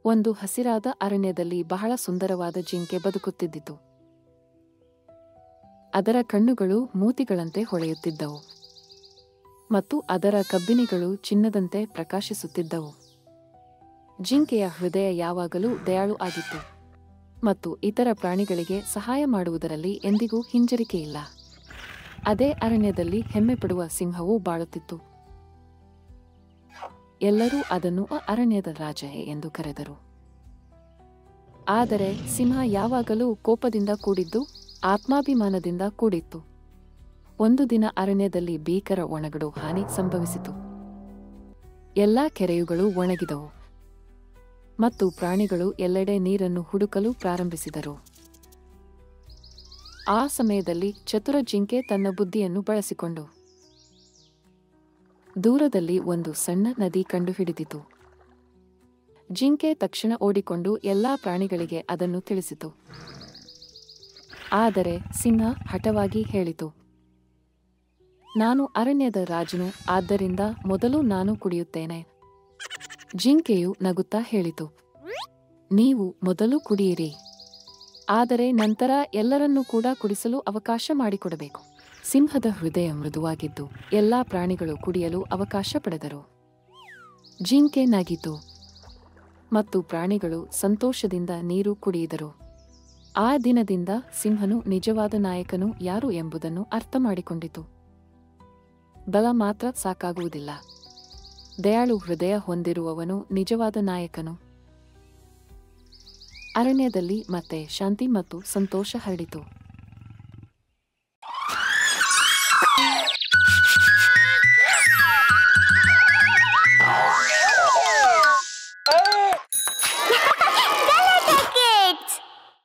ಒಂದು ಹಸಿರಾದ ಅರಣ್ಯದಲ್ಲಿ ಬಹಳ ಸುಂದರವಾದ ಜಿಂಕೆ ಬದುಕುತ್ತಿದ್ದಿತು. ಅದರ ಕಣ್ಣುಗಳು ಮೂತಿಗಳಂತೆ ಹೊಳೆಯುತ್ತಿದ್ದವು ಮತ್ತು ಅದರ ಕಬ್ಬಿನಿಗಳು ಚಿನ್ನದಂತೆ ಪ್ರಕಾಶಿಸುತ್ತಿದ್ದವು. ಜಿಂಕೆಯ ಹೃದಯ ಯಾವಾಗಲೂ ದಯಾಳು ಆಗಿತ್ತು ಮತ್ತು ಇತರ ಪ್ರಾಣಿಗಳಿಗೆ ಸಹಾಯ ಮಾಡುವುದರಲ್ಲಿ ಎಂದಿಗೂ ಹಿಂಜರಿಕೆಯಿಲ್ಲ. ಅದೇ ಅರಣ್ಯದಲ್ಲಿ ಹೆಮ್ಮೆಪಡುವ ಸಿಂಹವೂ ಬಾಳುತ್ತಿತ್ತು. ಎಲ್ಲರೂ ಅದನ್ನು ಅರಣ್ಯದ ರಾಜ ಎಂದು ಕರೆದರು. ಆದರೆ ಸಿಂಹ ಯಾವಾಗಲೂ ಕೋಪದಿಂದ ಕೂಡಿದ್ದು, ಆತ್ಮಾಭಿಮಾನದಿಂದ ಕೂಡಿತ್ತು. ಒಂದು ದಿನ ಅರಣ್ಯದಲ್ಲಿ ಭೀಕರ ಒಣಗಡು ಹಾನಿ ಸಂಭವಿಸಿತು. ಎಲ್ಲಾ ಕೆರೆಯುಗಳು ಒಣಗಿದವು ಮತ್ತು ಪ್ರಾಣಿಗಳು ಎಲ್ಲೆಡೆ ನೀರನ್ನು ಹುಡುಕಲು ಪ್ರಾರಂಭಿಸಿದರು. ಆ ಸಮಯದಲ್ಲಿ ಚತುರ ಜಿಂಕೆ ತನ್ನ ಬುದ್ಧಿಯನ್ನು ಬಳಸಿಕೊಂಡು ದೂರದಲ್ಲಿ ಒಂದು ಸಣ್ಣ ನದಿ ಕಂಡುಹಿಡಿದಿತು. ಜಿಂಕೆ ತಕ್ಷಣ ಓಡಿಕೊಂಡು ಎಲ್ಲಾ ಪ್ರಾಣಿಗಳಿಗೆ ಅದನ್ನು ತಿಳಿಸಿತು. ಆದರೆ ಸಿಂಹ ಹಠವಾಗಿ ಹೇಳಿತು, ನಾನು ಅರಣ್ಯದ ರಾಜನು, ಆದ್ದರಿಂದ ಮೊದಲು ನಾನು ಕುಡಿಯುತ್ತೇನೆ. ಜಿಂಕೆಯು ನಗುತ್ತಾ ಹೇಳಿತು, ನೀವು ಮೊದಲು ಕುಡಿಯಿರಿ, ಆದರೆ ನಂತರ ಎಲ್ಲರನ್ನೂ ಕೂಡ ಕುಡಿಸಲು ಅವಕಾಶ ಮಾಡಿಕೊಡಬೇಕು. ಸಿಂಹದ ಹೃದಯ ಮೃದುವಾಗಿದ್ದು ಎಲ್ಲಾ ಪ್ರಾಣಿಗಳು ಕುಡಿಯಲು ಅವಕಾಶ ಪಡೆದರು. ಜಿಂಕೆ ನಗಿತು ಮತ್ತು ಪ್ರಾಣಿಗಳು ಸಂತೋಷದಿಂದ ನೀರು ಕುಡಿಯಿದರು. ಆ ದಿನದಿಂದ ಸಿಂಹನು ನಿಜವಾದ ನಾಯಕನು ಯಾರು ಎಂಬುದನ್ನು ಅರ್ಥಮಾಡಿಕೊಂಡಿತು. ಬಲ ಮಾತ್ರ ಸಾಕಾಗುವುದಿಲ್ಲ, ದಯಾಳು ಹೃದಯ ಹೊಂದಿರುವವನು ನಿಜವಾದ ನಾಯಕನು. ಅರಣ್ಯದಲ್ಲಿ ಮತ್ತೆ ಶಾಂತಿ ಮತ್ತು ಸಂತೋಷ ಹರಡಿತು.